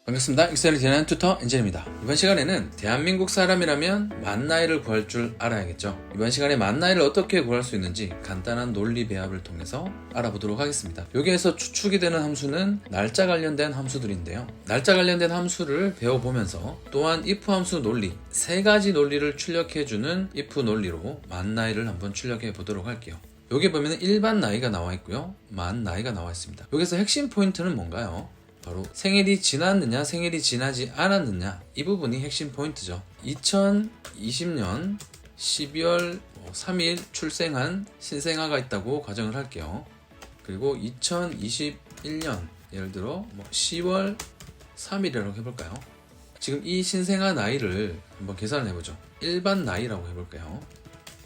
반갑습니다. 익셀을 디자인하는 튜터 엔젤입니다. 이번 시간에는 대한민국 사람이라면 만 나이를 구할 줄 알아야겠죠. 이번 시간에 만 나이를 어떻게 구할 수 있는지 간단한 논리 배합을 통해서 알아보도록 하겠습니다. 여기에서 추측이 되는 함수는 날짜 관련된 함수들인데요. 날짜 관련된 함수를 배워보면서 또한 if 함수 논리, 세 가지 논리를 출력해주는 if 논리로 만 나이를 한번 출력해 보도록 할게요. 여기 보면 일반 나이가 나와 있고요, 만 나이가 나와 있습니다. 여기서 핵심 포인트는 뭔가요? 바로 생일이 지났느냐 생일이 지나지 않았느냐, 이 부분이 핵심 포인트죠. 2020년 12월 3일 출생한 신생아가 있다고 가정을 할게요. 그리고 2021년 예를 들어 10월 3일이라고 해볼까요? 지금 이 신생아 나이를 한번 계산을 해보죠. 일반 나이라고 해볼까요?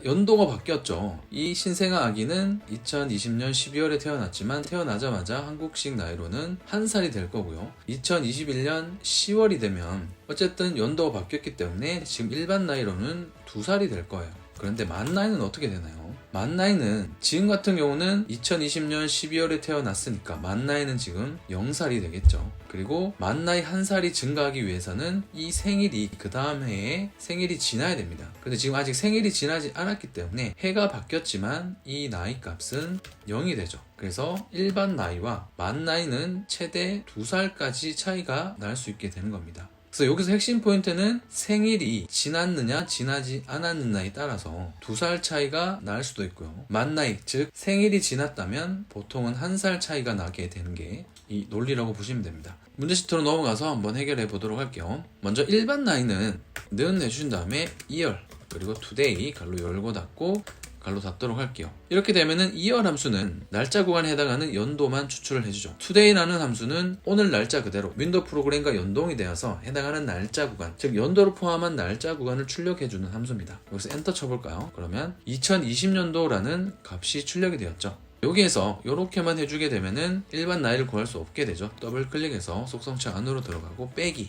연도가 바뀌었죠. 이 신생아 아기는 2020년 12월에 태어났지만 태어나자마자 한국식 나이로는 1살이 될 거고요. 2021년 10월이 되면 어쨌든 연도가 바뀌었기 때문에 지금 일반 나이로는 2살이 될 거예요. 그런데 만 나이는 어떻게 되나요? 만 나이는 지금 같은 경우는 2020년 12월에 태어났으니까 만 나이는 지금 0살이 되겠죠. 그리고 만 나이 1살이 증가하기 위해서는 이 생일이 그 다음 해에 생일이 지나야 됩니다. 근데 지금 아직 생일이 지나지 않았기 때문에 해가 바뀌었지만 이 나이 값은 0이 되죠. 그래서 일반 나이와 만 나이는 최대 2살까지 차이가 날 수 있게 되는 겁니다. 그래서 여기서 핵심 포인트는 생일이 지났느냐 지나지 않았느냐에 따라서 2살 차이가 날 수도 있고요. 만 나이, 즉 생일이 지났다면 보통은 1살 차이가 나게 되는 게 이 논리라고 보시면 됩니다. 문제 시트로 넘어가서 한번 해결해 보도록 할게요. 먼저 일반 나이는 는 해주신 다음에 year 그리고 today 갈로 열고 닫고 갈로 닫도록 할게요. 이렇게 되면은 year 함수는 날짜 구간에 해당하는 연도만 추출을 해주죠. today라는 함수는 오늘 날짜 그대로 윈도우 프로그램과 연동이 되어서 해당하는 날짜 구간, 즉 연도를 포함한 날짜 구간을 출력해주는 함수입니다. 여기서 엔터 쳐볼까요? 그러면 2020년도라는 값이 출력이 되었죠. 여기에서 이렇게만 해주게 되면은 일반 나이를 구할 수 없게 되죠. 더블 클릭해서 속성체 안으로 들어가고 빼기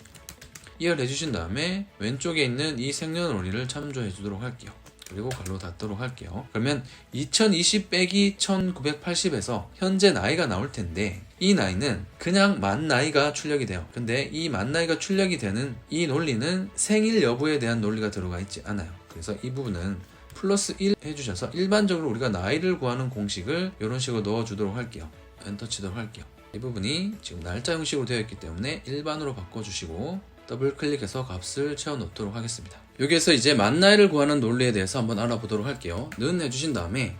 year 해주신 다음에 왼쪽에 있는 이 생년월일을 참조해 주도록 할게요. 그리고 갈로 닫도록 할게요. 그러면 2020 빼기 1980에서 현재 나이가 나올 텐데 이 나이는 그냥 만 나이가 출력이 돼요. 근데 이 만 나이가 출력이 되는 이 논리는 생일 여부에 대한 논리가 들어가 있지 않아요. 그래서 이 부분은 플러스 1 해주셔서 일반적으로 우리가 나이를 구하는 공식을 이런 식으로 넣어주도록 할게요. 엔터 치도록 할게요. 이 부분이 지금 날짜 형식으로 되어 있기 때문에 일반으로 바꿔주시고 더블 클릭해서 값을 채워 넣도록 하겠습니다. 여기에서 이제 만 나이를 구하는 논리에 대해서 한번 알아보도록 할게요. 는 해주신 다음에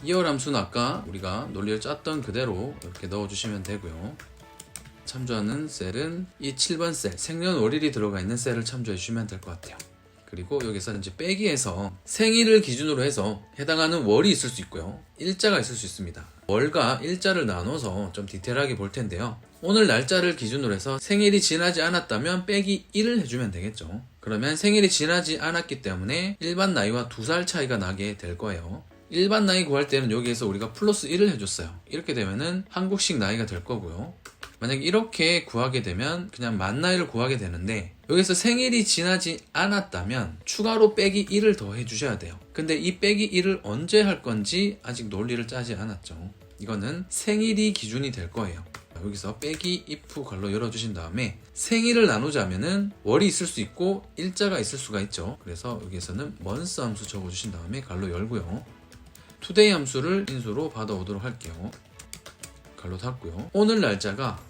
year 함수는 아까 우리가 논리를 짰던 그대로 이렇게 넣어주시면 되고요. 참조하는 셀은 이 7번 셀, 생년월일이 들어가 있는 셀을 참조해 주시면 될 것 같아요. 그리고 여기서 이제 빼기에서 생일을 기준으로 해서 해당하는 월이 있을 수 있고요, 일자가 있을 수 있습니다. 월과 일자를 나눠서 좀 디테일하게 볼 텐데요. 오늘 날짜를 기준으로 해서 생일이 지나지 않았다면 빼기 1을 해주면 되겠죠. 그러면 생일이 지나지 않았기 때문에 일반 나이와 2살 차이가 나게 될 거예요. 일반 나이 구할 때는 여기에서 우리가 플러스 1을 해줬어요. 이렇게 되면은 한국식 나이가 될 거고요. 만약에 이렇게 구하게 되면 그냥 만 나이를 구하게 되는데 여기서 생일이 지나지 않았다면 추가로 빼기 1을 더 해주셔야 돼요. 근데 이 빼기 1을 언제 할 건지 아직 논리를 짜지 않았죠. 이거는 생일이 기준이 될 거예요. 여기서 빼기 if 갈로 열어주신 다음에 생일을 나누자면은 월이 있을 수 있고 일자가 있을 수가 있죠. 그래서 여기에서는 month 함수 적어주신 다음에 갈로 열고요. today 함수를 인수로 받아오도록 할게요. 갈로 닫고요. 오늘 날짜가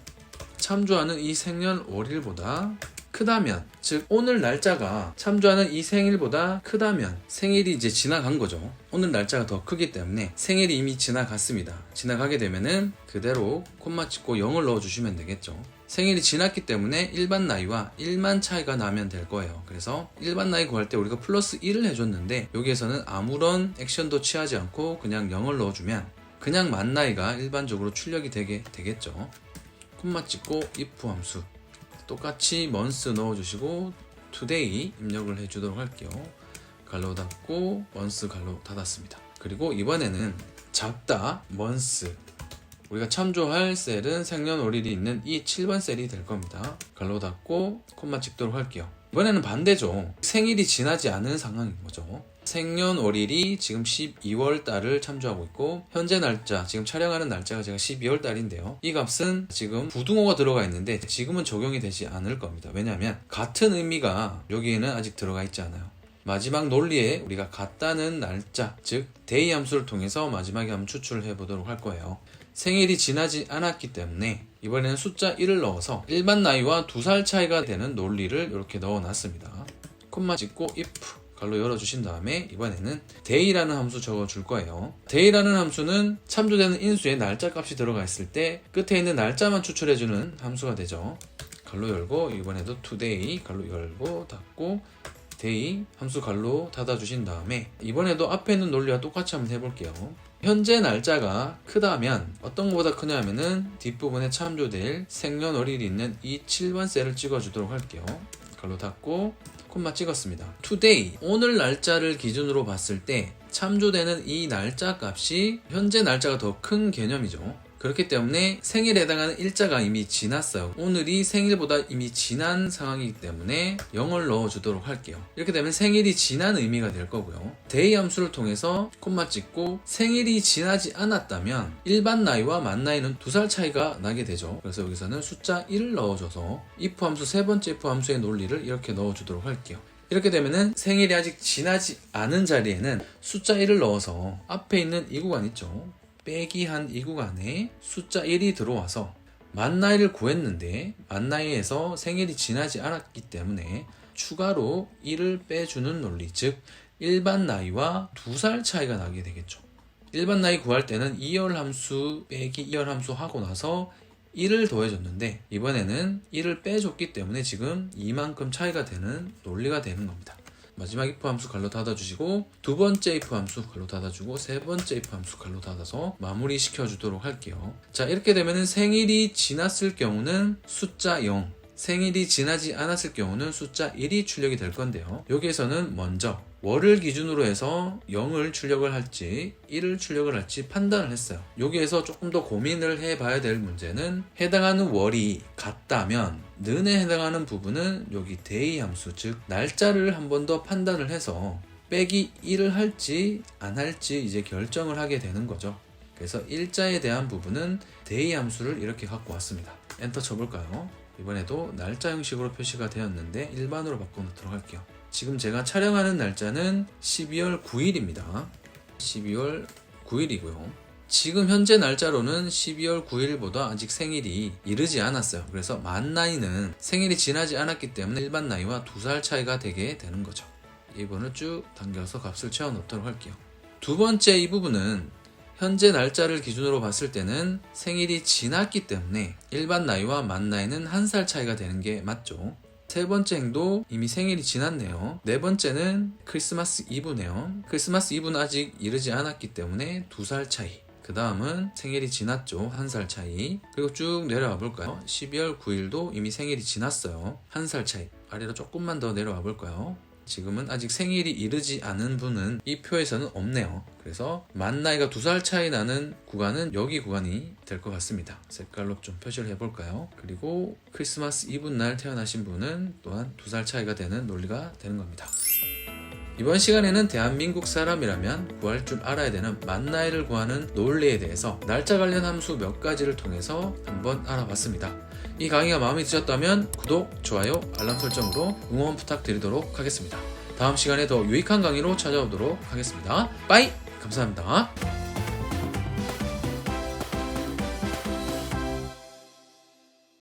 참조하는 이 생년월일보다 크다면, 즉 오늘 날짜가 참조하는 이 생일보다 크다면 생일이 이제 지나간 거죠. 오늘 날짜가 더 크기 때문에 생일이 이미 지나갔습니다. 지나가게 되면은 그대로 콤마 찍고 0을 넣어주시면 되겠죠. 생일이 지났기 때문에 일반 나이와 1만 차이가 나면 될 거예요. 그래서 일반 나이 구할 때 우리가 플러스 1을 해줬는데 여기에서는 아무런 액션도 취하지 않고 그냥 0을 넣어주면 그냥 만 나이가 일반적으로 출력이 되겠죠. 콤마 찍고 if 함수 똑같이 month 넣어주시고 today 입력을 해주도록 할게요. 갈로 닫고 month 갈로 닫았습니다. 그리고 이번에는 작다 month, 우리가 참조할 셀은 생년월일이 있는 이 7번 셀이 될 겁니다. 갈로 닫고 콤마 찍도록 할게요. 이번에는 반대죠. 생일이 지나지 않은 상황인 거죠. 생년월일이 지금 12월 달을 참조하고 있고 현재 날짜, 지금 촬영하는 날짜가 제가 12월 달인데요. 이 값은 지금 부등호가 들어가 있는데 지금은 적용이 되지 않을 겁니다. 왜냐하면 같은 의미가 여기에는 아직 들어가 있지 않아요. 마지막 논리에 우리가 같다는 날짜, 즉 데이 함수를 통해서 마지막에 한번 추출을 해보도록 할 거예요. 생일이 지나지 않았기 때문에 이번에는 숫자 1을 넣어서 일반 나이와 2살 차이가 되는 논리를 이렇게 넣어놨습니다. 콤마 찍고 if 갈로 열어주신 다음에 이번에는 day라는 함수 적어줄 거예요. day라는 함수는 참조되는 인수에 날짜 값이 들어가 있을 때 끝에 있는 날짜만 추출해주는 함수가 되죠. 갈로 열고 이번에도 today 갈로 열고 닫고 day 함수 갈로 닫아주신 다음에 이번에도 앞에 있는 논리와 똑같이 한번 해볼게요. 현재 날짜가 크다면 어떤 것보다 크냐 하면은 뒷부분에 참조될 생년월일이 있는 이 7번 셀을 찍어주도록 할게요. 갈로 닫고 콤마 찍었습니다. today 오늘 날짜를 기준으로 봤을 때 참조되는 이 날짜 값이 현재 날짜가 더 큰 개념이죠. 그렇기 때문에 생일에 해당하는 일자가 이미 지났어요. 오늘이 생일보다 이미 지난 상황이기 때문에 0을 넣어주도록 할게요. 이렇게 되면 생일이 지난 의미가 될 거고요. day 함수를 통해서 콤마 찍고 생일이 지나지 않았다면 일반 나이와 만 나이는 2살 차이가 나게 되죠. 그래서 여기서는 숫자 1을 넣어줘서 if 함수 세 번째 if 함수의 논리를 이렇게 넣어주도록 할게요. 이렇게 되면은 생일이 아직 지나지 않은 자리에는 숫자 1을 넣어서 앞에 있는 이 구간 있죠. 빼기 한 이 구간에 숫자 1이 들어와서 만 나이를 구했는데 만 나이에서 생일이 지나지 않았기 때문에 추가로 1을 빼주는 논리, 즉 일반 나이와 2살 차이가 나게 되겠죠. 일반 나이 구할 때는 2열 함수 빼기 2열 함수 하고 나서 1을 더해줬는데 이번에는 1을 빼줬기 때문에 지금 이만큼 차이가 되는 논리가 되는 겁니다. 마지막 if 함수 갈로 닫아주시고 두 번째 if 함수 갈로 닫아주고 세 번째 if 함수 갈로 닫아서 마무리 시켜주도록 할게요. 자, 이렇게 되면은 생일이 지났을 경우는 숫자 0, 생일이 지나지 않았을 경우는 숫자 1이 출력이 될 건데요. 여기에서는 먼저 월을 기준으로 해서 0을 출력을 할지 1을 출력을 할지 판단을 했어요. 여기에서 조금 더 고민을 해봐야 될 문제는 해당하는 월이 같다면 는에 해당하는 부분은 여기 day 함수, 즉 날짜를 한 번 더 판단을 해서 빼기 1을 할지 안 할지 이제 결정을 하게 되는 거죠. 그래서 일자에 대한 부분은 day 함수를 이렇게 갖고 왔습니다. 엔터 쳐볼까요? 이번에도 날짜 형식으로 표시가 되었는데 일반으로 바꿔놓도록 할게요. 지금 제가 촬영하는 날짜는 12월 9일입니다. 12월 9일이고요. 지금 현재 날짜로는 12월 9일보다 아직 생일이 이르지 않았어요. 그래서 만 나이는 생일이 지나지 않았기 때문에 일반 나이와 2살 차이가 되게 되는 거죠. 이 부분을 쭉 당겨서 값을 채워 넣도록 할게요. 두 번째 이 부분은 현재 날짜를 기준으로 봤을 때는 생일이 지났기 때문에 일반 나이와 만 나이는 1살 차이가 되는 게 맞죠. 세 번째 행도 이미 생일이 지났네요. 네 번째는 크리스마스 이브네요. 크리스마스 이브는 아직 이르지 않았기 때문에 2살 차이. 그 다음은 생일이 지났죠. 1살 차이. 그리고 쭉 내려와 볼까요? 12월 9일도 이미 생일이 지났어요. 1살 차이. 아래로 조금만 더 내려와 볼까요? 지금은 아직 생일이 이르지 않은 분은 이 표에서는 없네요. 그래서 만 나이가 2살 차이 나는 구간은 여기 구간이 될 것 같습니다. 색깔로 좀 표시를 해볼까요? 그리고 크리스마스 이브 날 태어나신 분은 또한 2살 차이가 되는 논리가 되는 겁니다. 이번 시간에는 대한민국 사람이라면 구할 줄 알아야 되는 만 나이를 구하는 논리에 대해서 날짜 관련 함수 몇 가지를 통해서 한번 알아봤습니다. 이 강의가 마음에 드셨다면 구독, 좋아요, 알람 설정으로 응원 부탁드리도록 하겠습니다. 다음 시간에 더 유익한 강의로 찾아오도록 하겠습니다. 빠이! 감사합니다.